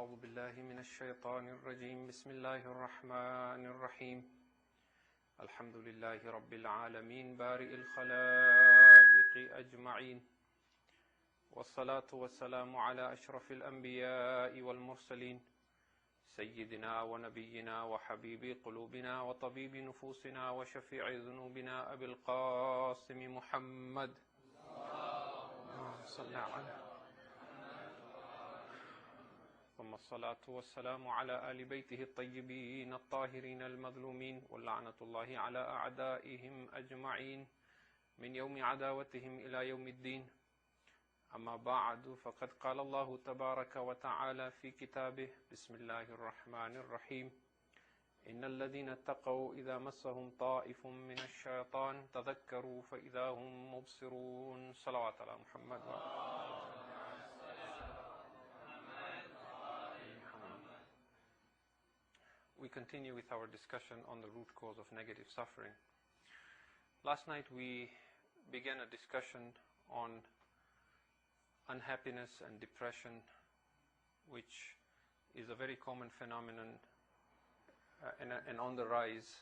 أعوذ بالله من الشيطان الرجيم بسم الله الرحمن الرحيم الحمد لله رب العالمين بارئ الخلائق أجمعين والصلاة والسلام على أشرف الأنبياء والمرسلين سيدنا ونبينا وحبيب قلوبنا وطبيب نفوسنا وشفيع ذنوبنا أبي القاسم محمد صلى عليه ثم الصلاة والسلام على آل بيته الطيبين الطاهرين المظلومين واللعنة الله على أعدائهم أجمعين من يوم عداوتهم إلى يوم الدين أما بعد فقد قال الله تبارك وتعالى في كتابه بسم الله الرحمن الرحيم إن الذين اتقوا إذا مسهم طائف من الشيطان تذكروا فإذا هم مبصرون صلوات على محمد We continue with our discussion on the root cause of negative suffering. Last night we began a discussion on unhappiness and depression, which is a very common phenomenon and on the rise,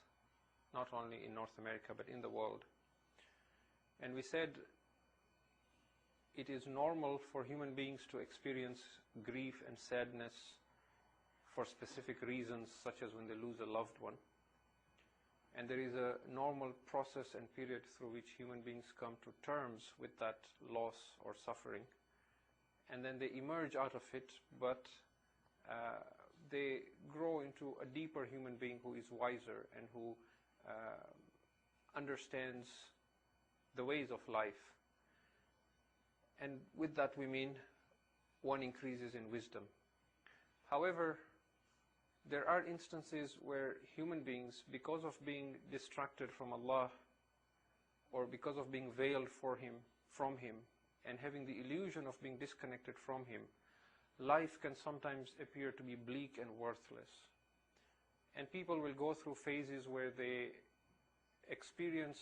not only in North America but in the world. And we said it is normal for human beings to experience grief and sadness for specific reasons, such as when they lose a loved one. And there is a normal process and period through which human beings come to terms with that loss or suffering. And then they emerge out of it, but they grow into a deeper human being who is wiser and who understands the ways of life. And with that we mean one increases in wisdom. However, there are instances where human beings, because of being distracted from Allah or because of being veiled from Him and having the illusion of being disconnected from Him, life can sometimes appear to be bleak and worthless. And people will go through phases where they experience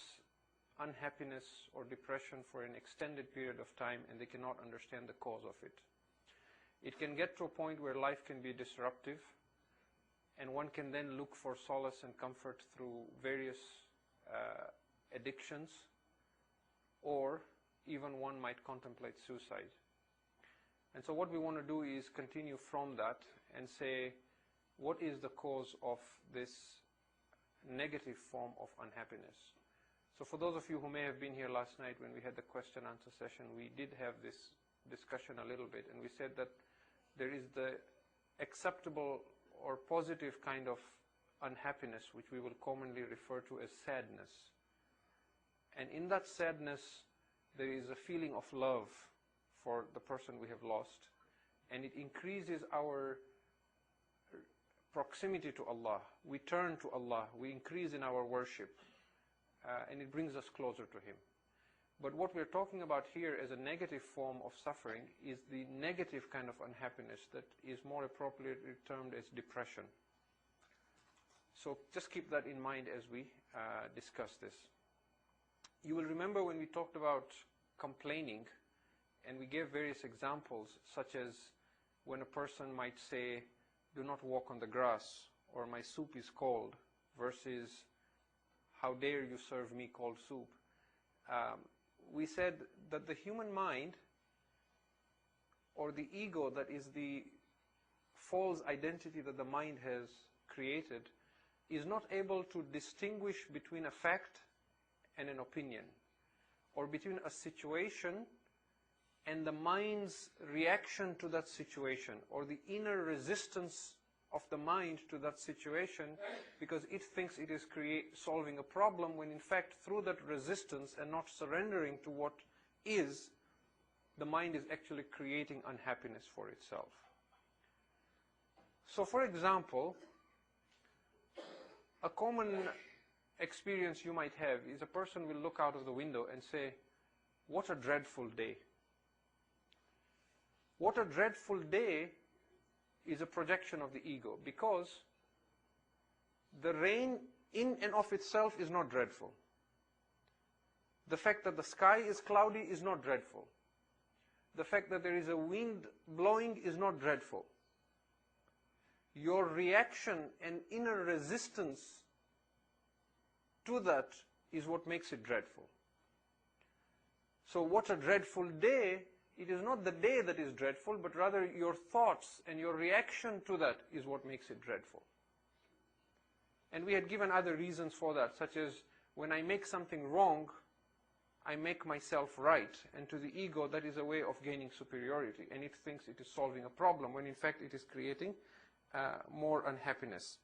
unhappiness or depression for an extended period of time and they cannot understand the cause of it. It can get to a point where life can be disruptive, and one can then look for solace and comfort through various addictions, or even one might contemplate suicide. And so what we want to do is continue from that and say, what is the cause of this negative form of unhappiness? So for those of you who may have been here last night when we had the question answer session, we did have this discussion a little bit, and we said that there is the acceptable or positive kind of unhappiness, which we will commonly refer to as sadness. And in that sadness, there is a feeling of love for the person we have lost, and it increases our proximity to Allah. We turn to Allah, we increase in our worship, and it brings us closer to Him. But what we're talking about here as a negative form of suffering is the negative kind of unhappiness that is more appropriately termed as depression. So just keep that in mind as we discuss this. You will remember when we talked about complaining, and we gave various examples, such as when a person might say, "Do not walk on the grass," or "My soup is cold," versus "How dare you serve me cold soup?" We said that the human mind, or the ego, that is the false identity that the mind has created, is not able to distinguish between a fact and an opinion, or between a situation and the mind's reaction to that situation, or the inner resistance of the mind to that situation, because it thinks it is solving a problem, when in fact through that resistance and not surrendering to what is, the mind is actually creating unhappiness for itself. So for example, a common experience you might have is a person will look out of the window and say, "What a dreadful day." What a dreadful day is a projection of the ego, because the rain in and of itself is not dreadful. The fact that the sky is cloudy is not dreadful. The fact that there is a wind blowing is not dreadful. your reaction and inner resistance to that is what makes it dreadful. So what a dreadful day, it is not the day that is dreadful, but rather your thoughts and your reaction to that is what makes it dreadful. And we had given other reasons for that, such as when I make something wrong, I make myself right. And to the ego, that is a way of gaining superiority. And it thinks it is solving a problem, when in fact it is creating more unhappiness.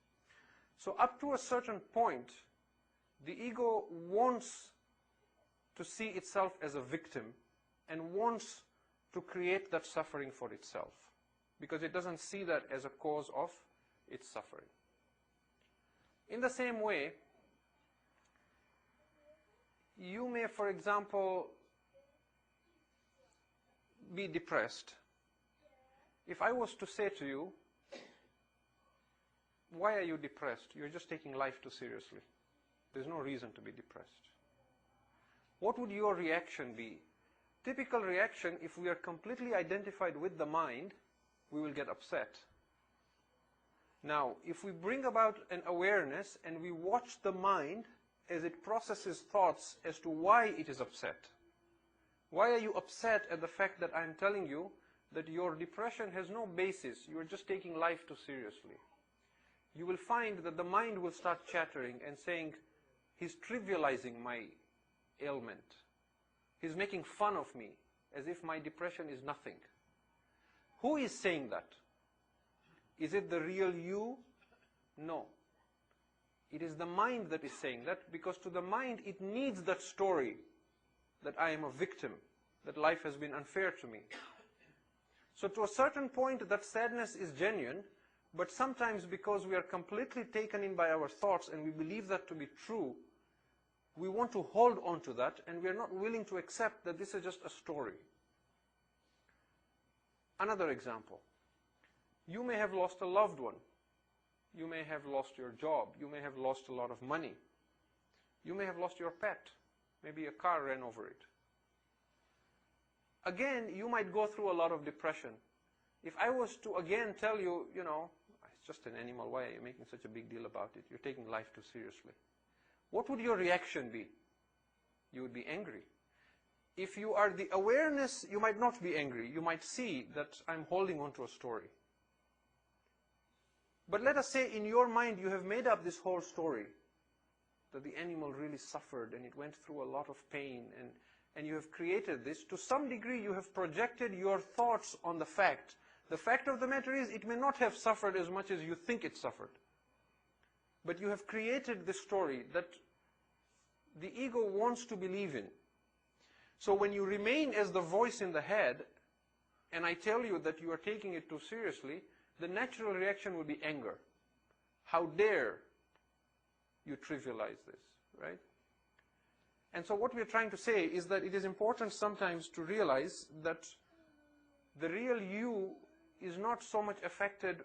So up to a certain point, the ego wants to see itself as a victim and wants to create that suffering for itself, because it doesn't see that as a cause of its suffering. In the same way, you may, for example, be depressed. If I was to say to you, why are you depressed? You're just taking life too seriously. There's no reason to be depressed. What would your reaction be? Typical reaction, if we are completely identified with the mind, we will get upset. Now, if we bring about an awareness and we watch the mind as it processes thoughts as to why it is upset. Why are you upset at the fact that I'm telling you that your depression has no basis? You are just taking life too seriously. You will find that the mind will start chattering and saying, he's trivializing my ailment. He's making fun of me as if my depression is nothing. Who is saying that? Is it the real you? No. It is the mind that is saying that, because to the mind it needs that story that I am a victim, that life has been unfair to me. So to a certain point that sadness is genuine, but sometimes because we are completely taken in by our thoughts and we believe that to be true, we want to hold on to that and we are not willing to accept that this is just a story. Another example. You may have lost a loved one. You may have lost your job. You may have lost a lot of money. You may have lost your pet. Maybe a car ran over it. Again, you might go through a lot of depression. If I was to again tell you, you know, it's just an animal, why are you making such a big deal about it? You're taking life too seriously. What would your reaction be? You would be angry. If you are the awareness, you might not be angry. You might see that I'm holding on to a story. But let us say in your mind you have made up this whole story, that the animal really suffered and it went through a lot of pain, and you have created this. To some degree you have projected your thoughts on the fact. The fact of the matter is it may not have suffered as much as you think it suffered. But you have created this story that the ego wants to believe in. So when you remain as the voice in the head, and I tell you that you are taking it too seriously, the natural reaction will be anger. How dare you trivialize this, right? And so what we are trying to say is that it is important sometimes to realize that the real you is not so much affected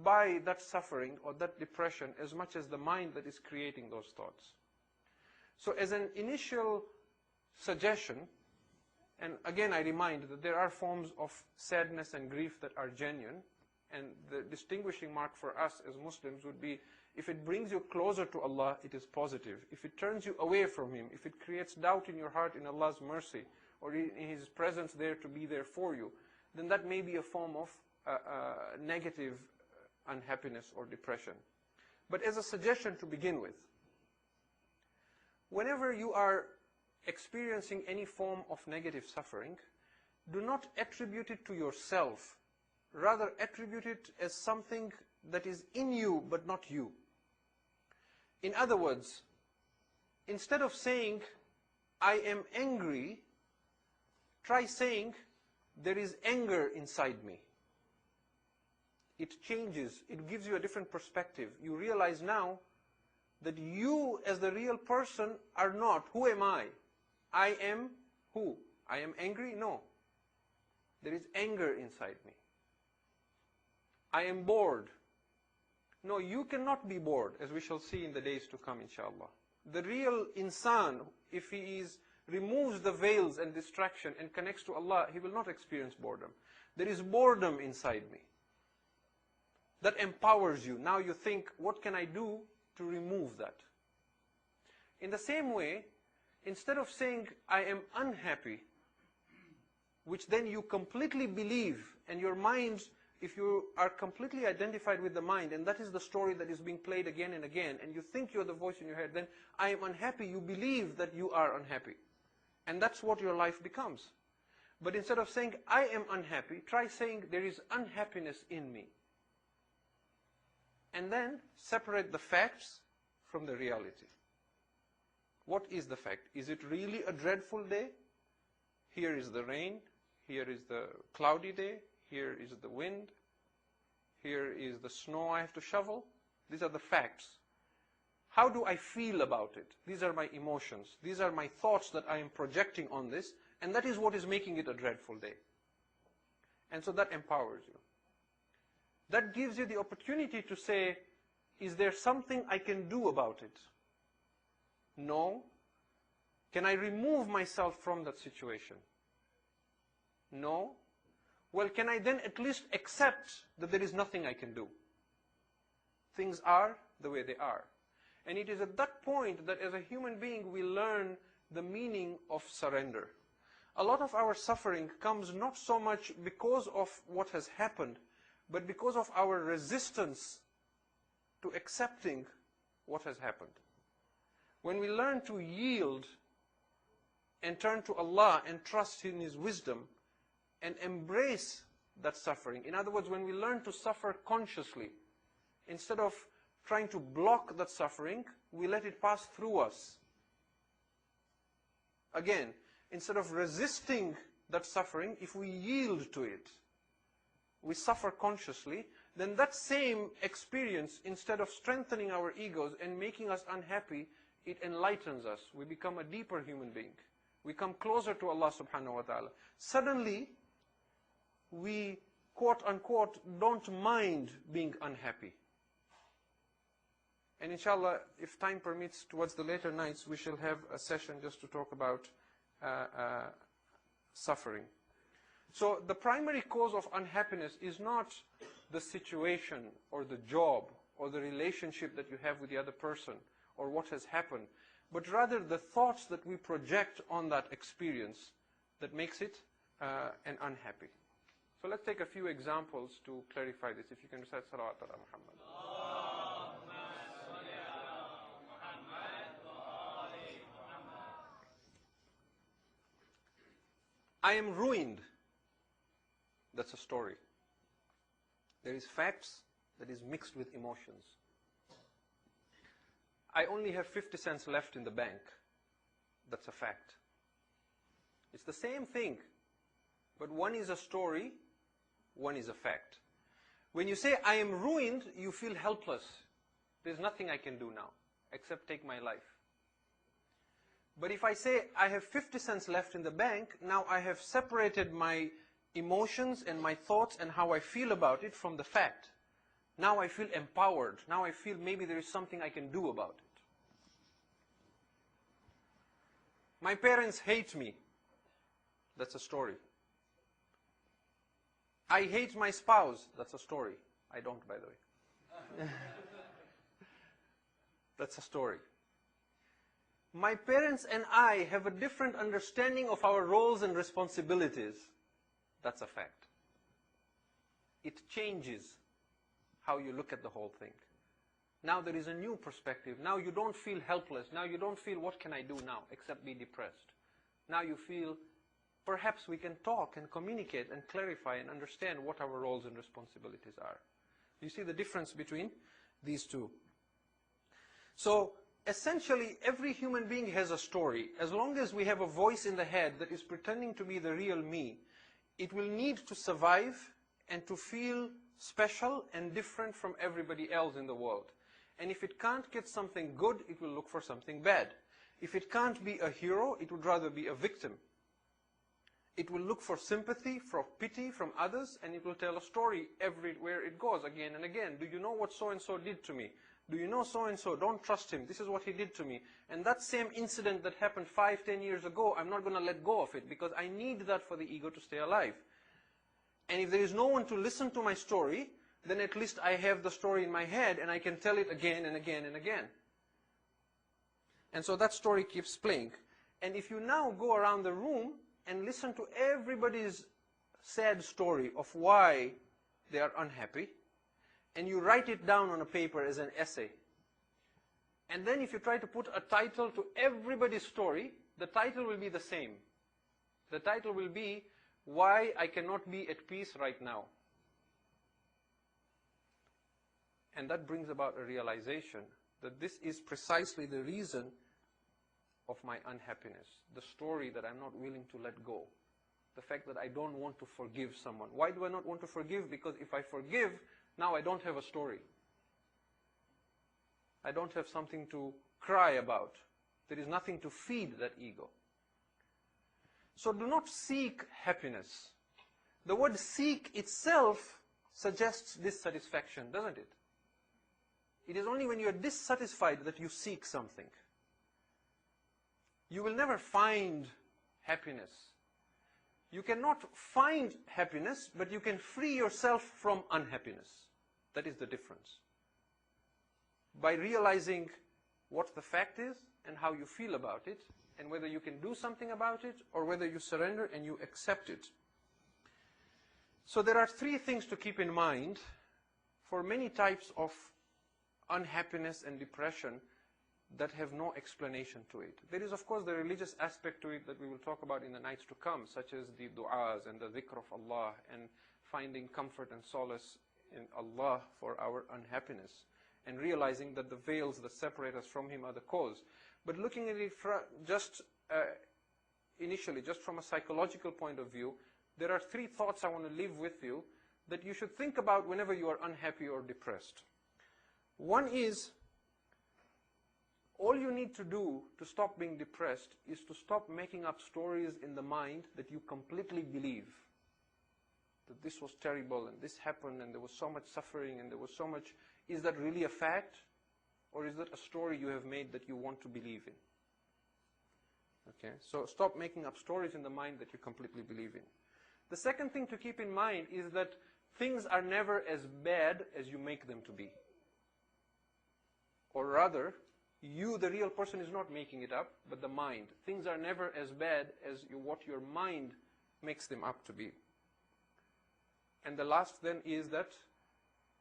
by that suffering or that depression as much as the mind that is creating those thoughts. So as an initial suggestion, and again I remind that there are forms of sadness and grief that are genuine, and the distinguishing mark for us as Muslims would be, if it brings you closer to Allah, it is positive. If it turns you away from Him, if it creates doubt in your heart in Allah's mercy, or in His presence there to be there for you, then that may be a form of negative unhappiness or depression. But as a suggestion to begin with, whenever you are experiencing any form of negative suffering, do not attribute it to yourself. Rather, attribute it as something that is in you but not you. In other words, instead of saying, I am angry, try saying, there is anger inside me. It changes, it gives you a different perspective. You realize now that you as the real person are not. Who am I? I am who? I am angry? No. There is anger inside me. I am bored. No, you cannot be bored, as we shall see in the days to come, inshallah. The real insan, if he removes the veils and distraction and connects to Allah, he will not experience boredom. There is boredom inside me. That empowers you. Now you think, what can I do to remove that? In the same way, instead of saying, I am unhappy, which then you completely believe, and your mind, if you are completely identified with the mind, and that is the story that is being played again and again, and you think you're the voice in your head, then I am unhappy, you believe that you are unhappy. And that's what your life becomes. But instead of saying, I am unhappy, try saying, there is unhappiness in me. And then separate the facts from the reality. What is the fact? Is it really a dreadful day? Here is the rain. Here is the cloudy day. Here is the wind. Here is the snow I have to shovel. These are the facts. How do I feel about it? These are my emotions. These are my thoughts that I am projecting on this. And that is what is making it a dreadful day. And so that empowers you. That gives you the opportunity to say, is there something I can do about it? No. Can I remove myself from that situation? No. Well, can I then at least accept that there is nothing I can do? Things are the way they are. And it is at that point that as a human being we learn the meaning of surrender. A lot of our suffering comes not so much because of what has happened, but because of our resistance to accepting what has happened. When we learn to yield and turn to Allah and trust in His wisdom and embrace that suffering, in other words, when we learn to suffer consciously, instead of trying to block that suffering, we let it pass through us. Again, instead of resisting that suffering, if we yield to it, we suffer consciously, then that same experience, instead of strengthening our egos and making us unhappy, it enlightens us. We become a deeper human being. We come closer to Allah subhanahu wa ta'ala. Suddenly, we, quote unquote, don't mind being unhappy. And inshallah, if time permits, towards the later nights, we shall have a session just to talk about suffering. So the primary cause of unhappiness is not the situation or the job or the relationship that you have with the other person or what has happened, but rather the thoughts that we project on that experience that makes it an unhappy. So let's take a few examples to clarify this. If you can recite Salawat ala Muhammad. I am ruined. That's a story. There is facts that is mixed with emotions. I only have 50 cents left in the bank. That's a fact. It's the same thing, but one is a story, one is a fact. When you say, I am ruined, you feel helpless. There's nothing I can do now, except take my life. But if I say, I have 50 cents left in the bank, now I have separated my emotions and my thoughts and how I feel about it from the fact. Now I feel empowered. Now I feel maybe there is something I can do about it. My parents hate me. That's a story. I hate my spouse. That's a story. I don't, by the way. That's a story. My parents and I have a different understanding of our roles and responsibilities. That's a fact. It changes how you look at the whole thing. Now there is a new perspective. Now you don't feel helpless. Now you don't feel, what can I do now, except be depressed. Now you feel, perhaps we can talk and communicate and clarify and understand what our roles and responsibilities are. You see the difference between these two. So, essentially, every human being has a story. As long as we have a voice in the head that is pretending to be the real me, it will need to survive and to feel special and different from everybody else in the world. And if it can't get something good, it will look for something bad. If it can't be a hero, it would rather be a victim. It will look for sympathy, for pity from others, and it will tell a story everywhere it goes, again and again. Do you know what so-and-so did to me? Do you know so-and-so? Don't trust him. This is what he did to me. And that same incident that happened 5-10 years ago, I'm not going to let go of it because I need that for the ego to stay alive. And if there is no one to listen to my story, then at least I have the story in my head and I can tell it again and again and again. And so that story keeps playing. And if you now go around the room and listen to everybody's sad story of why they are unhappy, and you write it down on a paper as an essay, and then if you try to put a title to everybody's story, the title will be the same. The title will be, Why I Cannot Be at Peace Right Now. And that brings about a realization that this is precisely the reason of my unhappiness. The story that I'm not willing to let go. The fact that I don't want to forgive someone. Why do I not want to forgive? Because if I forgive, now I don't have a story. I don't have something to cry about. There is nothing to feed that ego. So do not seek happiness. The word seek itself suggests dissatisfaction, doesn't it? It is only when you are dissatisfied that you seek something. You will never find happiness. You cannot find happiness, but you can free yourself from unhappiness. That is the difference. By realizing what the fact is and how you feel about it, and whether you can do something about it, or whether you surrender and you accept it. So there are three things to keep in mind for many types of unhappiness and depression that have no explanation to it. There is, of course, the religious aspect to it that we will talk about in the nights to come, such as the du'as and the dhikr of Allah, and finding comfort and solace in Allah for our unhappiness, and realizing that the veils that separate us from Him are the cause. But looking at it initially, just from a psychological point of view, there are three thoughts I want to leave with you that you should think about whenever you are unhappy or depressed. One is, all you need to do to stop being depressed is to stop making up stories in the mind that you completely believe. That this was terrible, and this happened, and there was so much suffering, and there was so much. Is that really a fact? Or is that a story you have made that you want to believe in? Okay, so stop making up stories in the mind that you completely believe in. The second thing to keep in mind is that things are never as bad as you make them to be. Or rather, you, the real person, is not making it up, but the mind. Things are never as bad as what your mind makes them up to be. And the last then is that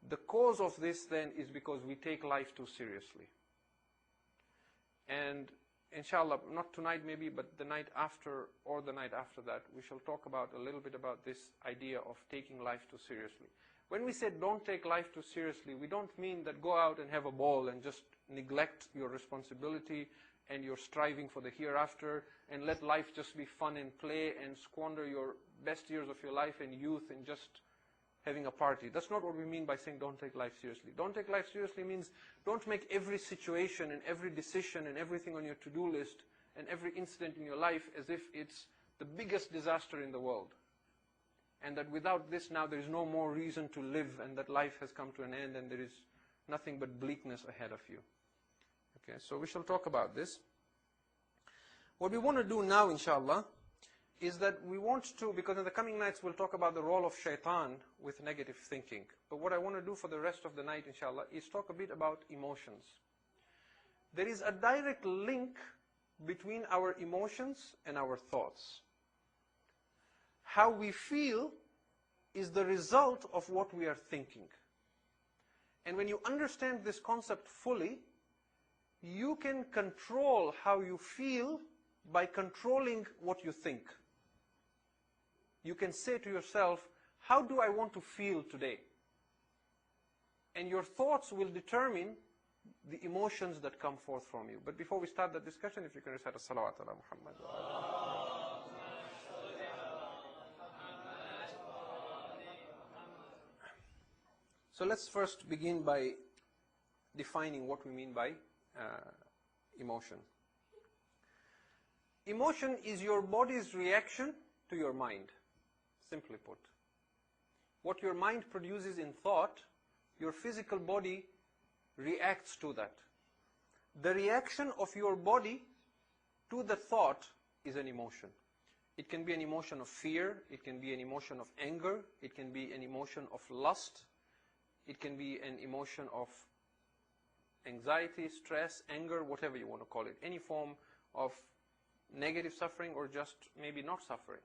the cause of this then is because we take life too seriously. And inshallah, not tonight maybe, but the night after or the night after that, we shall talk about a little bit about this idea of taking life too seriously. When we say don't take life too seriously, we don't mean that go out and have a ball and just neglect your responsibility and your striving for the hereafter and let life just be fun and play and squander your best years of your life and youth in just having a party. That's not what we mean by saying don't take life seriously. Don't take life seriously means don't make every situation and every decision and everything on your to-do list and every incident in your life as if it's the biggest disaster in the world. And that without this now there is no more reason to live, and that life has come to an end and there is nothing but bleakness ahead of you. Okay, so we shall talk about this. What we want to do now, inshallah, is that we want to, because in the coming nights we'll talk about the role of shaitan with negative thinking. But what I want to do for the rest of the night, inshallah, is talk a bit about emotions. There is a direct link between our emotions and our thoughts. How we feel is the result of what we are thinking. And when you understand this concept fully, you can control how you feel by controlling what you think. You can say to yourself, how do I want to feel today? And your thoughts will determine the emotions that come forth from you. But before we start the discussion, if you can recite a salawat ala Muhammad. So let's first begin by defining what we mean by emotion. Emotion is your body's reaction to your mind, simply put. What your mind produces in thought, your physical body reacts to that. The reaction of your body to the thought is an emotion. It can be an emotion of fear, it can be an emotion of anger, it can be an emotion of lust, It can be an emotion of anxiety, stress, anger, whatever you want to call it. Any form of negative suffering or just maybe not suffering.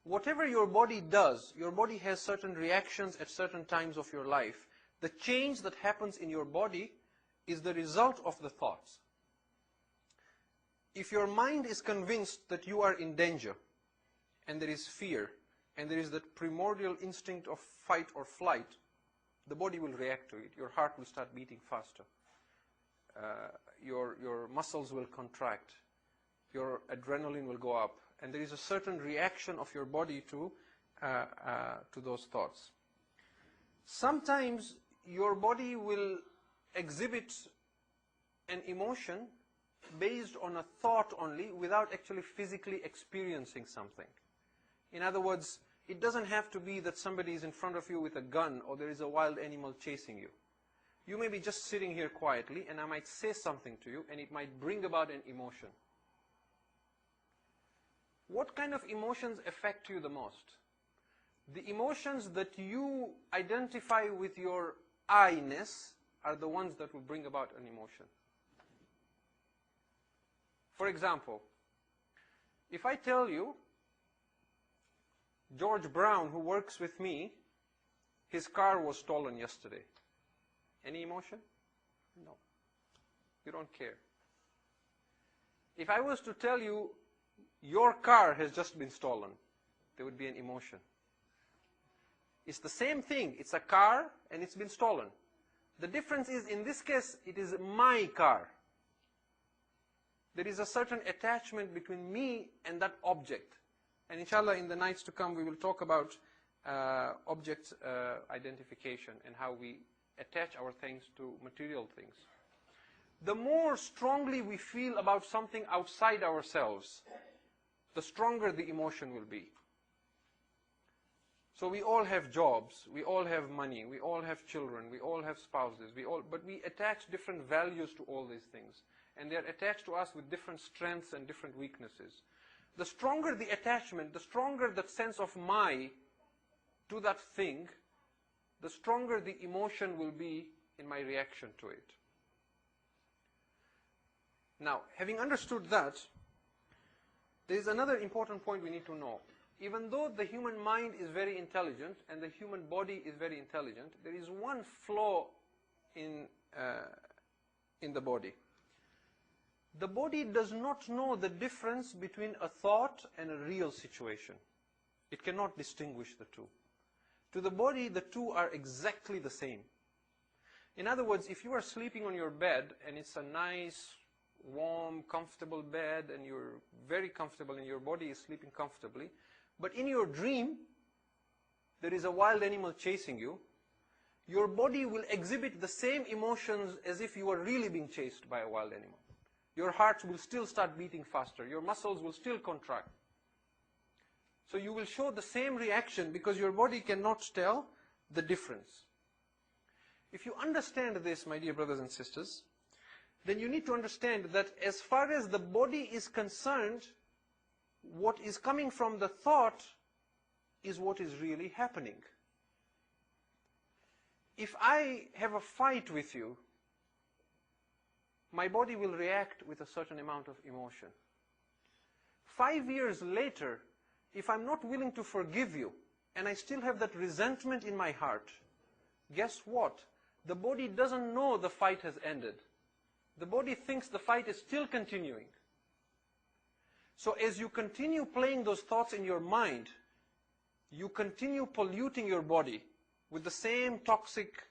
Whatever your body does, your body has certain reactions at certain times of your life. The change that happens in your body is the result of the thoughts. If your mind is convinced that you are in danger, and there is fear, and there is that primordial instinct of fight or flight, the body will react to it. Your heart will start beating faster. Your muscles will contract. Your adrenaline will go up. And there is a certain reaction of your body to those thoughts. Sometimes your body will exhibit an emotion based on a thought only without actually physically experiencing something. In other words, it doesn't have to be that somebody is in front of you with a gun or there is a wild animal chasing you. You may be just sitting here quietly and I might say something to you and it might bring about an emotion. What kind of emotions affect you the most? The emotions that you identify with your I-ness are the ones that will bring about an emotion. For example, if I tell you, George Brown, who works with me, his car was stolen yesterday. Any emotion? No. You don't care. If I was to tell you, your car has just been stolen, there would be an emotion. It's the same thing. It's a car and it's been stolen. The difference is, in this case, it is my car. There is a certain attachment between me and that object. And inshallah, in the nights to come, we will talk about object identification and how we attach our things to material things. The more strongly we feel about something outside ourselves, the stronger the emotion will be. So we all have jobs, we all have money, we all have children, we all have spouses, but we attach different values to all these things. And they are attached to us with different strengths and different weaknesses. The stronger the attachment, the stronger that sense of my to that thing, the stronger the emotion will be in my reaction to it. Now, having understood that, there is another important point we need to know. Even though the human mind is very intelligent and the human body is very intelligent, there is one flaw in the body. The body does not know the difference between a thought and a real situation. It cannot distinguish the two. To the body, the two are exactly the same. In other words, if you are sleeping on your bed and it's a nice, warm, comfortable bed and you're very comfortable and your body is sleeping comfortably, but in your dream, there is a wild animal chasing you, your body will exhibit the same emotions as if you were really being chased by a wild animal. Your heart will still start beating faster. Your muscles will still contract. So you will show the same reaction because your body cannot tell the difference. If you understand this, my dear brothers and sisters, then you need to understand that as far as the body is concerned, what is coming from the thought is what is really happening. If I have a fight with you, my body will react with a certain amount of emotion. 5 years later, if I'm not willing to forgive you, and I still have that resentment in my heart, guess what? The body doesn't know the fight has ended. The body thinks the fight is still continuing. So as you continue playing those thoughts in your mind, you continue polluting your body with the same toxic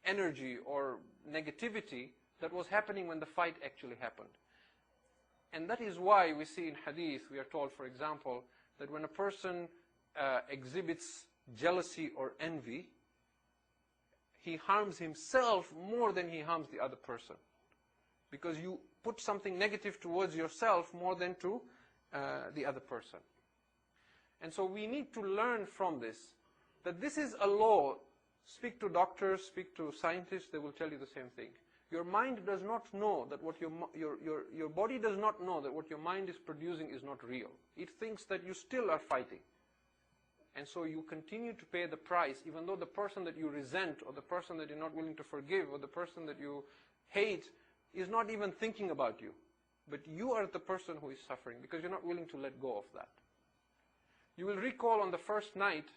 energy or negativity that was happening when the fight actually happened. And that is why we see in hadith, we are told, for example, that when a person exhibits jealousy or envy, he harms himself more than he harms the other person. Because you put something negative towards yourself more than to the other person. And so we need to learn from this, that this is a law. Speak to doctors, speak to scientists, they will tell you the same thing. Your mind does not know that what your body does not know that what your mind is producing is not real. It thinks that you still are fighting. And so you continue to pay the price, even though the person that you resent, or the person that you're not willing to forgive, or the person that you hate is not even thinking about you. But you are the person who is suffering because you're not willing to let go of that. You will recall on the first night,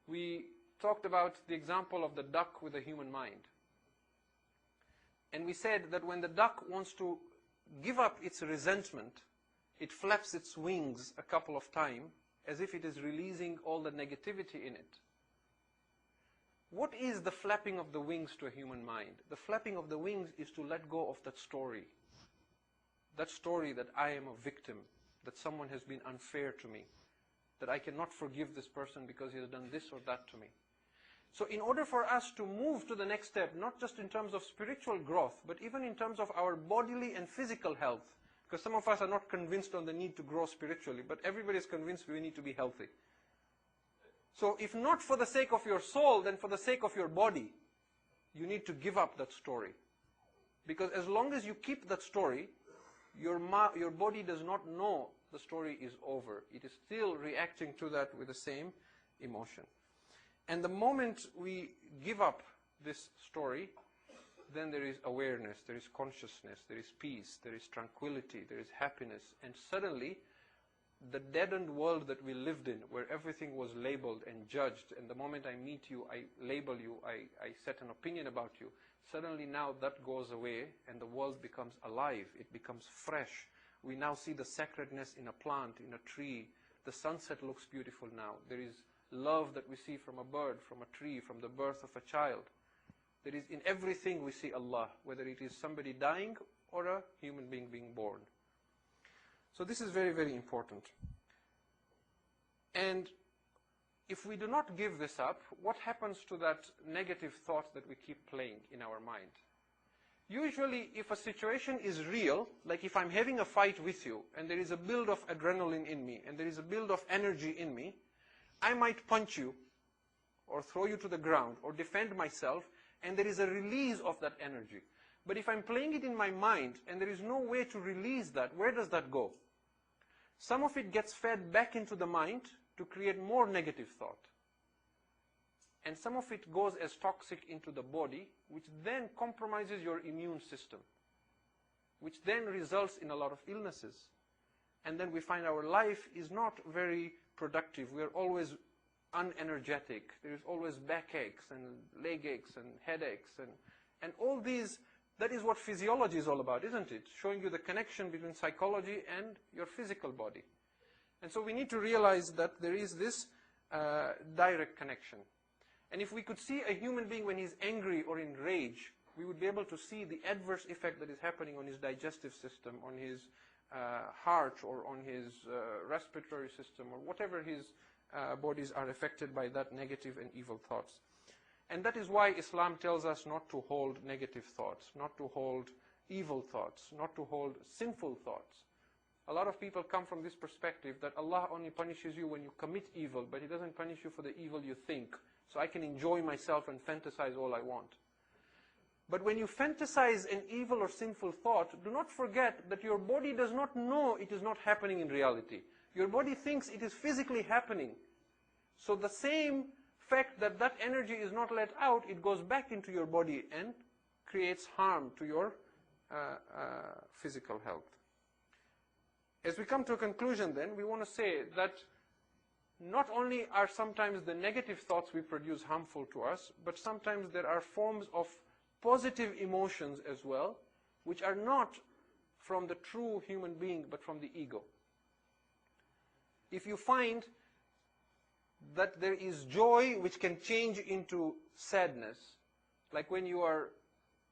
we talked about the example of the duck with a human mind. And we said that when the duck wants to give up its resentment, it flaps its wings a couple of times as if it is releasing all the negativity in it. What is the flapping of the wings to a human mind? The flapping of the wings is to let go of that story. That story that I am a victim, that someone has been unfair to me, that I cannot forgive this person because he has done this or that to me. So in order for us to move to the next step, not just in terms of spiritual growth, but even in terms of our bodily and physical health, because some of us are not convinced on the need to grow spiritually, but everybody is convinced we need to be healthy. So if not for the sake of your soul, then for the sake of your body, you need to give up that story. Because as long as you keep that story, your body does not know the story is over. It is still reacting to that with the same emotion. And the moment we give up this story, then there is awareness, there is consciousness, there is peace, there is tranquility, there is happiness. And suddenly, the deadened world that we lived in, where everything was labeled and judged, and the moment I meet you, I label you, I set an opinion about you, suddenly now that goes away and the world becomes alive, it becomes fresh. We now see the sacredness in a plant, in a tree. The sunset looks beautiful now. There is love that we see from a bird, from a tree, from the birth of a child. There is in everything we see Allah, whether it is somebody dying or a human being being born. So this is very, very important. And if we do not give this up, what happens to that negative thought that we keep playing in our mind? Usually, if a situation is real, like if I'm having a fight with you, and there is a build of adrenaline in me, and there is a build of energy in me, I might punch you, or throw you to the ground, or defend myself, and there is a release of that energy. But if I'm playing it in my mind, and there is no way to release that, where does that go? Some of it gets fed back into the mind to create more negative thought. And some of it goes as toxic into the body, which then compromises your immune system, which then results in a lot of illnesses. And then we find our life is not very productive. We are always unenergetic. There is always backaches and leg aches and headaches and all these. That is what physiology is all about, isn't it? Showing you the connection between psychology and your physical body. And so we need to realize that there is this direct connection. And if we could see a human being when he's angry or in rage, we would be able to see the adverse effect that is happening on his digestive system, on his heart, or on his respiratory system, or whatever his bodies are affected by that negative and evil thoughts. And that is why Islam tells us not to hold negative thoughts, not to hold evil thoughts, not to hold sinful thoughts. A lot of people come from this perspective that Allah only punishes you when you commit evil, but He doesn't punish you for the evil you think. So I can enjoy myself and fantasize all I want. But when you fantasize an evil or sinful thought, do not forget that your body does not know it is not happening in reality. Your body thinks it is physically happening. So the same fact that that energy is not let out, it goes back into your body and creates harm to your physical health. As we come to a conclusion then, we want to say that not only are sometimes the negative thoughts we produce harmful to us, but sometimes there are forms of positive emotions as well, which are not from the true human being, but from the ego. If you find that there is joy which can change into sadness, like when you are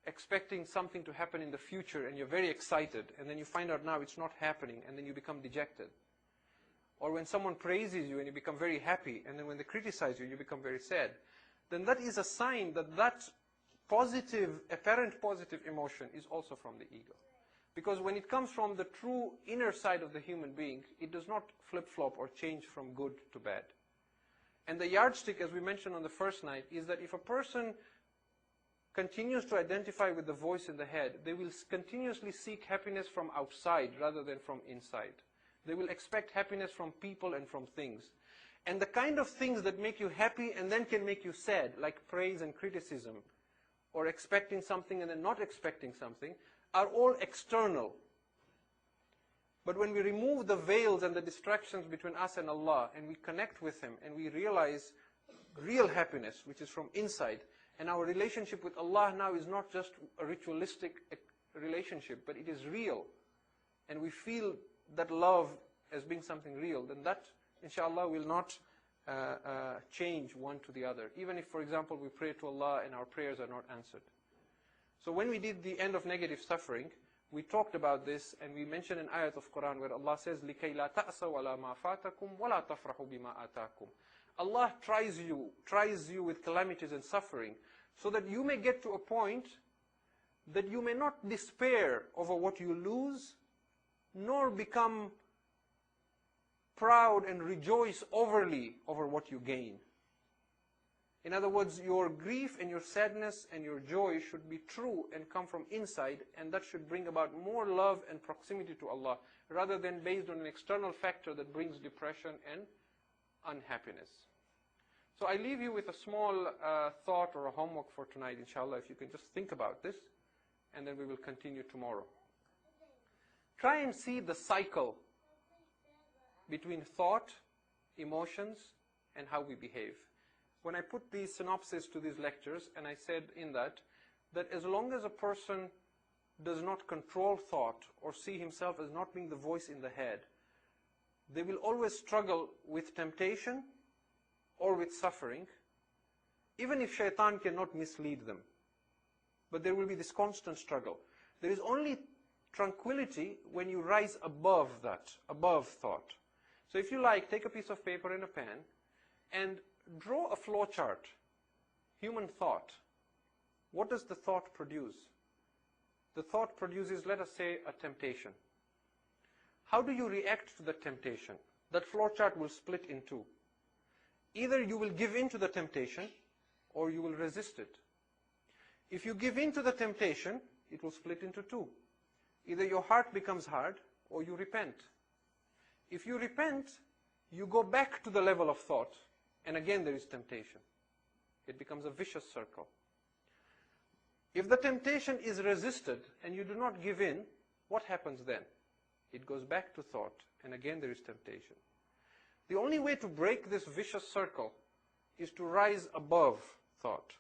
expecting something to happen in the future and you're very excited, and then you find out now it's not happening, and then you become dejected. Or when someone praises you and you become very happy, and then when they criticize you, you become very sad, then that is a sign that that positive, apparent positive emotion is also from the ego. Because when it comes from the true inner side of the human being, it does not flip-flop or change from good to bad. And the yardstick, as we mentioned on the first night, is that if a person continues to identify with the voice in the head, they will continuously seek happiness from outside rather than from inside. They will expect happiness from people and from things. And the kind of things that make you happy and then can make you sad, like praise and criticism, or expecting something and then not expecting something, are all external. But when we remove the veils and the distractions between us and Allah, and we connect with Him, and we realize real happiness, which is from inside, and our relationship with Allah now is not just a ritualistic relationship, but it is real, and we feel that love as being something real, then that, inshallah, will not change one to the other. Even if, for example, we pray to Allah and our prayers are not answered. So when we did the end of negative suffering, we talked about this, and we mentioned an ayat of Quran where Allah says, لِكَيْ لَا تَأْسَوْا عَلَى مَا فَاتَكُمْ وَلَا تَفْرَحُوا بِمَا آتَاكُمْ. Allah tries you with calamities and suffering, so that you may get to a point that you may not despair over what you lose, nor become proud and rejoice overly over what you gain. In other words, your grief and your sadness and your joy should be true and come from inside, and that should bring about more love and proximity to Allah, rather than based on an external factor that brings depression and unhappiness. So I leave you with a small thought or a homework for tonight, inshallah, if you can just think about this, and then we will continue tomorrow. Try and see the cycle between thought, emotions, and how we behave. When I put these synopses to these lectures, and I said in that as long as a person does not control thought or see himself as not being the voice in the head, they will always struggle with temptation or with suffering, even if shaitan cannot mislead them. But there will be this constant struggle. There is only tranquility when you rise above that, above thought. So if you like, take a piece of paper and a pen and draw a flow chart. Human thought. What does the thought produce? The thought produces, let us say, a temptation. How do you react to the temptation? That flow chart will split in two. Either you will give in to the temptation, or you will resist it. If you give in to the temptation, it will split into two. Either your heart becomes hard, or you repent. If you repent, you go back to the level of thought, and again there is temptation. It becomes a vicious circle. If the temptation is resisted, and you do not give in, what happens then? It goes back to thought, and again there is temptation. The only way to break this vicious circle is to rise above thought.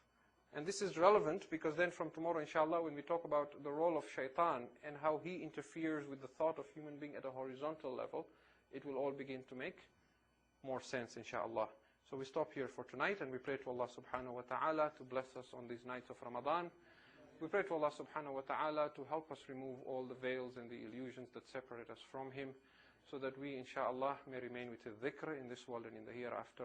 And this is relevant because then from tomorrow, inshallah, when we talk about the role of shaitan and how he interferes with the thought of human being at a horizontal level, it will all begin to make more sense, inshallah. So we stop here for tonight, and we pray to Allah subhanahu wa ta'ala to bless us on these nights of Ramadan. We pray to Allah subhanahu wa ta'ala to help us remove all the veils and the illusions that separate us from Him, so that we, inshallah, may remain with the dhikr in this world and in the hereafter.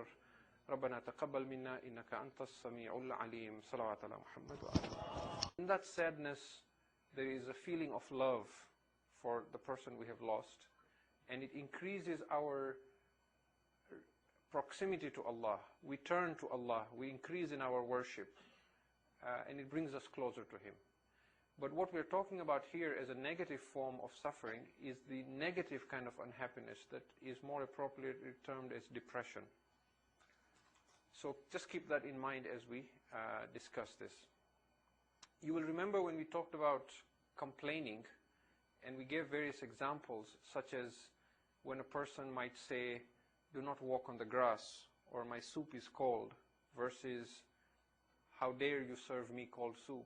رَبَّنَا تَقَبَّلْ مِنَّا إِنَّكَ أَنْتَ السَّمِيعُ الْعَلِيمُ صَلَوَاتُ عَلَى مُحَمَّدٍ وَآلِهِ. In that sadness, there is a feeling of love for the person we have lost, and it increases our proximity to Allah. We turn to Allah, we increase in our worship, and it brings us closer to Him. But what we're talking about here as a negative form of suffering is the negative kind of unhappiness that is more appropriately termed as depression. So just keep that in mind as we discuss this. You will remember when we talked about complaining, and we gave various examples, such as when a person might say, "Do not walk on the grass," or "My soup is cold," versus "How dare you serve me cold soup?"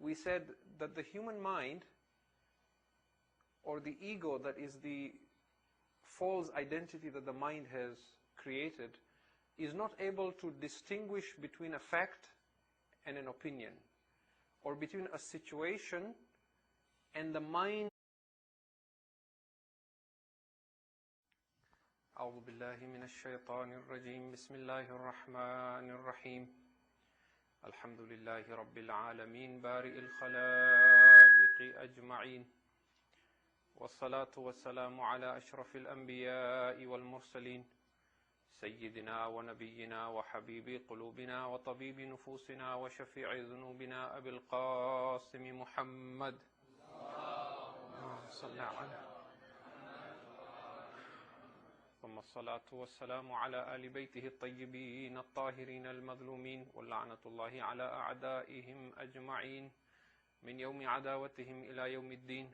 We said that the human mind, or the ego, that is the false identity that the mind has created, is not able to distinguish between a fact and an opinion, or between a situation and the mind. أعوذ بالله من الشيطان الرجيم بسم الله الرحمن الرحيم الحمد لله رب العالمين بارئ الخلائق أجمعين والصلاة والسلام على أشرف الأنبياء والمرسلين سيدنا ونبينا وحبيب قلوبنا وطبيب نفوسنا وشفيع ذنوبنا أبي القاسم محمد صلى الله عليه ثم الصلاة والسلام على آل بيته الطيبين الطاهرين المظلومين واللعنة الله على أعدائهم أجمعين من يوم عداوتهم إلى يوم الدين.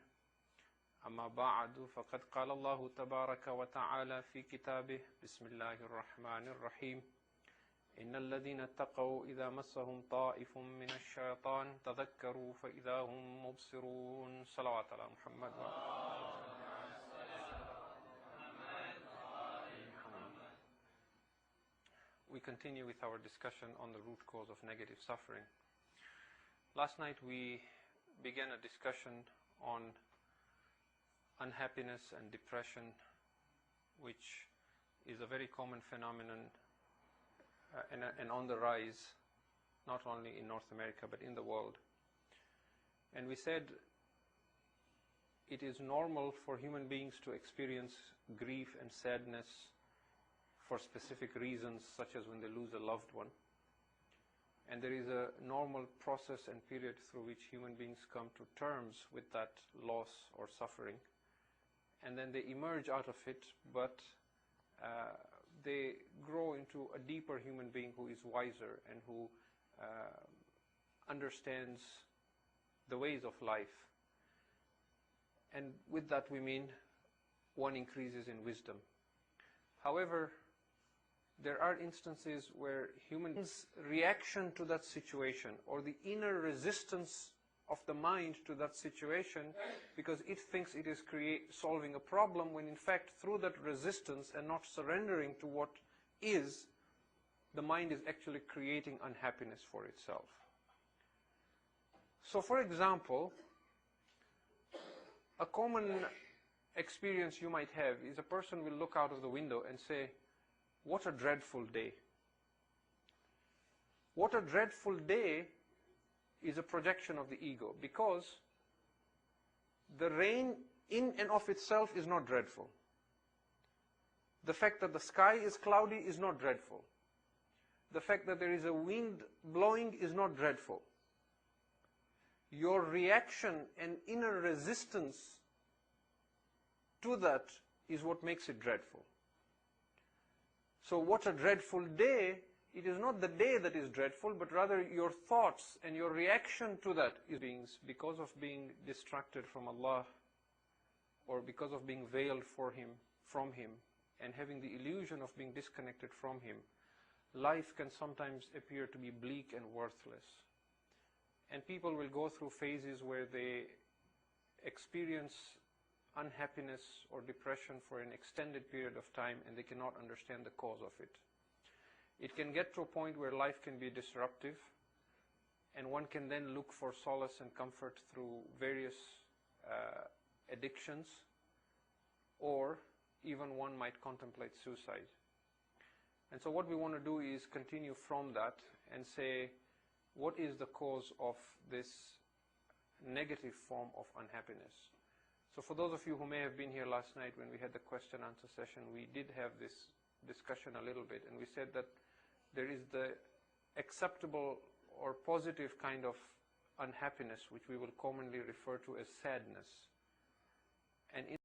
أما بعد، فقد قال الله تبارك وتعالى في كتابه: بسم الله الرحمن الرحيم. إن الذين اتقوا إذا مسهم طائف من الشيطان تذكروا فإذا هم مبصرون. صلوات على محمد. We continue with our discussion on the root cause of negative suffering. Last night we began a discussion on unhappiness and depression, which is a very common phenomenon and on the rise, not only in North America but in the world. And we said it is normal for human beings to experience grief and sadness for specific reasons, such as when they lose a loved one. And there is a normal process and period through which human beings come to terms with that loss or suffering. And then they emerge out of it, but they grow into a deeper human being who is wiser and who understands the ways of life. And with that we mean one increases in wisdom. However, there are instances where humans' reaction to that situation, or the inner resistance of the mind to that situation, because it thinks it is solving a problem, when in fact through that resistance and not surrendering to what is, the mind is actually creating unhappiness for itself. So for example, a common experience you might have is a person will look out of the window and say, "What a dreadful day." What a dreadful day is a projection of the ego, because the rain in and of itself is not dreadful. The fact that the sky is cloudy is not dreadful. The fact that there is a wind blowing is not dreadful. Your reaction and inner resistance to that is what makes it dreadful. So what a dreadful day, it is not the day that is dreadful, but rather your thoughts and your reaction to that is because of being distracted from Allah, or because of being veiled from Him, and having the illusion of being disconnected from Him. Life can sometimes appear to be bleak and worthless. And people will go through phases where they experience unhappiness or depression for an extended period of time, and they cannot understand the cause of it. It can get to a point where life can be disruptive, and one can then look for solace and comfort through various addictions, or even one might contemplate suicide. And so what we want to do is continue from that and say, what is the cause of this negative form of unhappiness? So for those of you who may have been here last night when we had the question-answer session, we did have this discussion a little bit, and we said that there is the acceptable or positive kind of unhappiness, which we will commonly refer to as sadness. And in